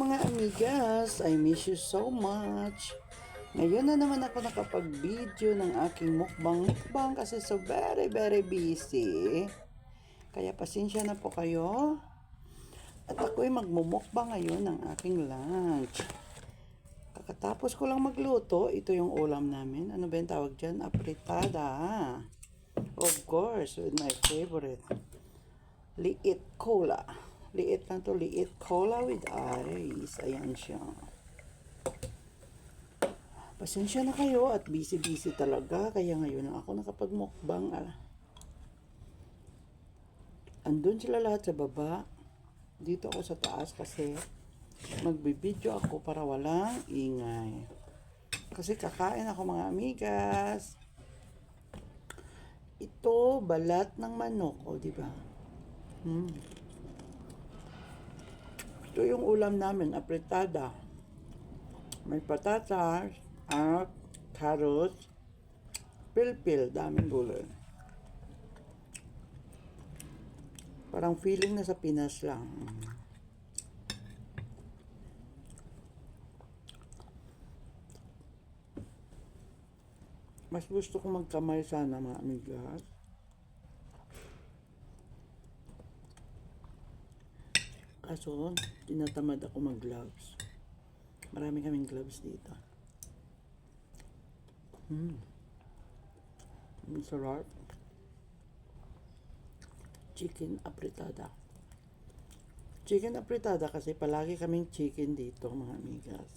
mga amigas, I miss you so much. Ngayon na naman ako nakapag-video ng aking mukbang kasi so very busy. Kaya pasensya na po kayo. At ako'y magmumukbang ngayon ng aking lunch. Kakatapos ko lang magluto, ito yung ulam namin. Ano ba yung tawag dyan? Apritada. Of course, with my favorite. Liit cola. Liit lang to, liit cola with ice. Ayan siya. Pasensya na kayo at busy talaga. Kaya ngayon lang ako nakapagmukbang. Andun sila lahat sa baba. Dito ako sa taas kasi magbibideo ako para walang ingay. Kasi kakain ako mga amigas. Ito, balat ng manok. O, diba? Ito yung ulam namin, apritada. May patatas at carrots, pilpil, daming gulay. Parang feeling na sa Pinas lang. Mas gusto ko magkamay sana mga amigas. Kaso, tinatamad ako mag-gloves. Marami kaming gloves dito. Ang sarap. Chicken apritada. Chicken apritada kasi palagi kaming chicken dito mga amigas.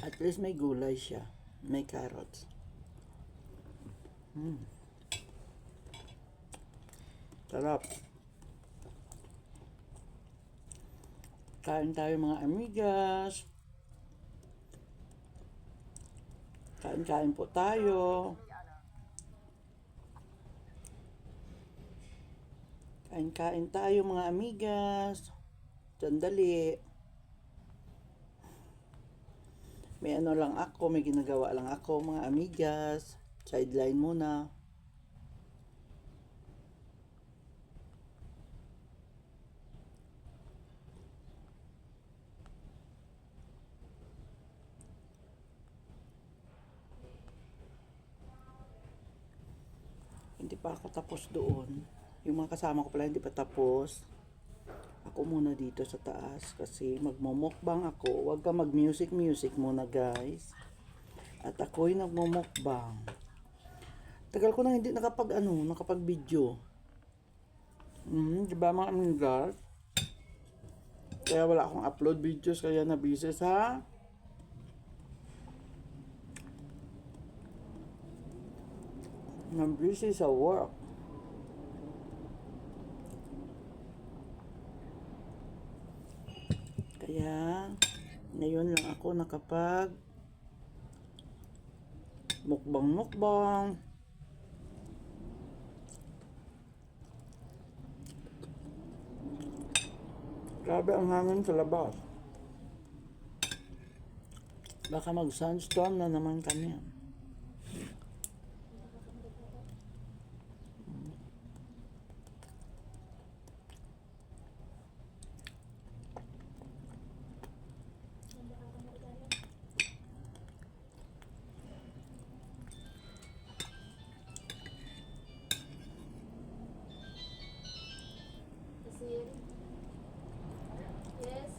At least may gulay siya. May carrots. Sarap. Kain tayo mga amigas. Kain po tayo. Kain tayo mga amigas. Sandali. May ano lang ako, may ginagawa lang ako mga amigas. Sideline muna. Hindi pa ako tapos doon. Yung mga kasama ko pala hindi pa tapos. Ako muna dito sa taas kasi magmumukbang ako. Huwag ka mag-music muna guys. At ako'y nagmumukbang. Tagal ko na hindi nakapag-video. Diba mga amigas? Kaya wala akong upload videos kaya na-busy sa work. Kaya, ngayon lang ako nakapag mukbang. Grabe ang hangin sa labas. Baka mag-sunstorm na naman kami. Yes.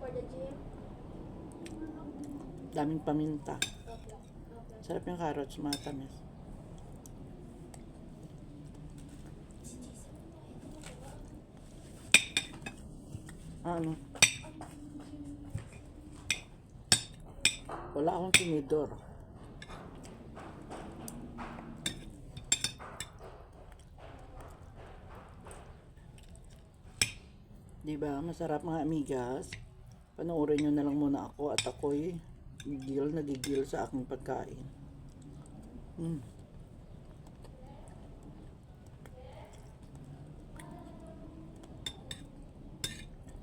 For the gym. Daming paminta. Sarap yung carrots, matamis. Ano? Wala akong tinidor. Diba? Masarap mga amigas. Panoorin nyo na lang muna ako at ako'y nagigil sa aking pagkain.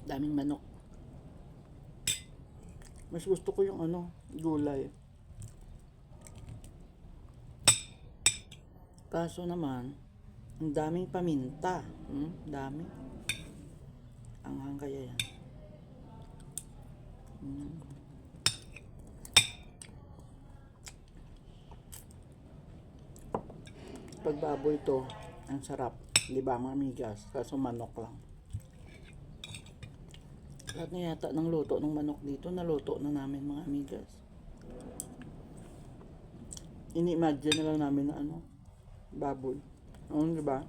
Daming manok. Mas gusto ko yung gulay. Kaso naman, Ang daming paminta. Dami. Anghang kaya yan. Pag baboy to, ang sarap. Di ba mga amigas? Kaso manok lang. Lahat na yata ng luto ng manok dito, naluto na namin mga amigas. Ini-imagine na lang namin na ano, baboy. Di ba?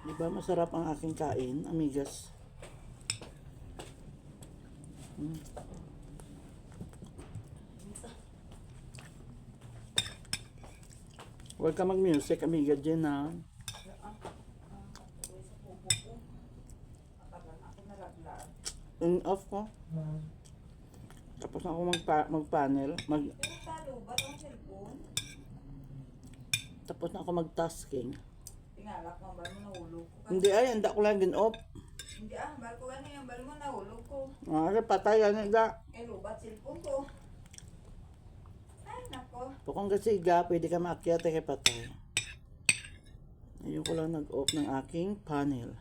Di ba masarap ang aking kain, amigas? Huwag ka mag-music, amiga Jen, ha? Off ko. Tapos na ako mag-panel. Tapos na ako mag-tasking. Tingalak mo, bal mo nahulog ko. Hindi ay, handa ko lang din off. Hindi bal ko gani yung bal mo nahulog ko. Patay yan, handa. Lubat cellphone ko. Ay, nako. Kung kasiga, pwede ka maakyat kay patay. Ayun ko lang nag-off ng aking panel.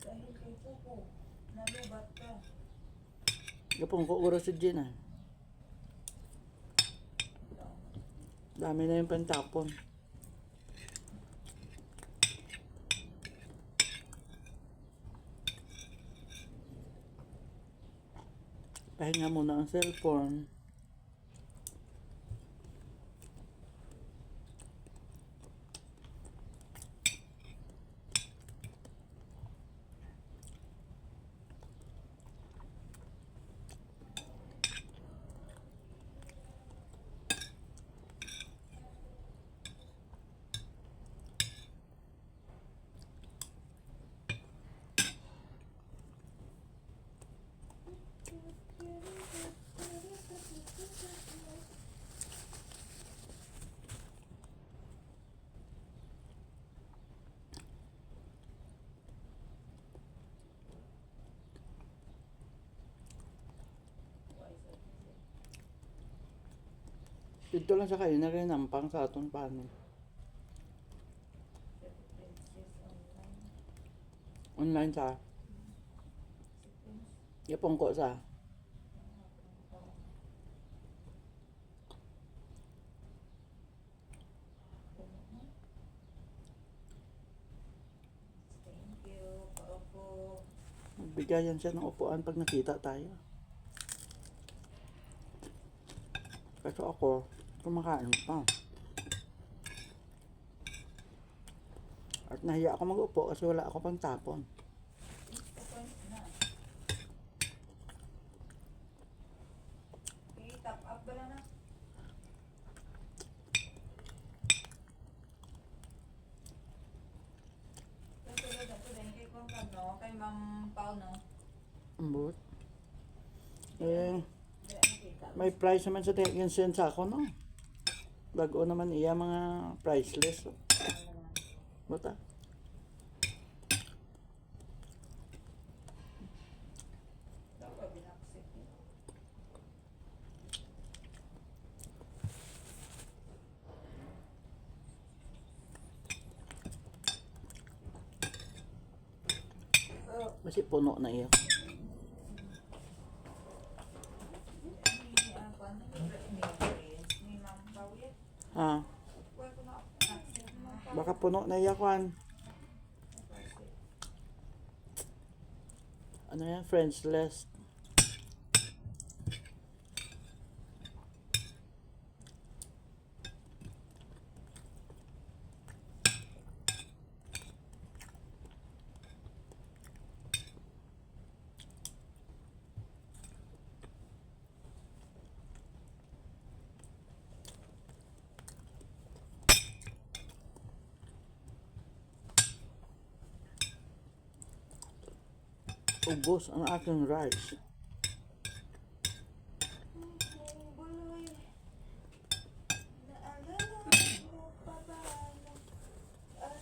Dahil kay Pupo, nalubat ka. Kapong ko oras si Jen, ah. Dami na yung pantapon. Pahinga muna ang cellphone. Dito lang sa kayo na rin nampang sa atong panel. Online sa yapong ko sa Thank you, Paupo. magbigayan siya ng upuan pag nakita tayo. Kasi ako kumakain pa. At nahiya ako mag-upo kasi wala ako pang tapon. Top up ba na? Kay Ma'am Pao, no? Ambot. May price naman sa Tekken Sen sa ako, no? Bago naman iya mga priceless. Buta. Kasi puno na iya. Ha? Baka puno na iya kwan. Ano yan? French list. Ubos ang aking rice. Buloy. Naalala mo pa ba na ay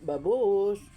Babus!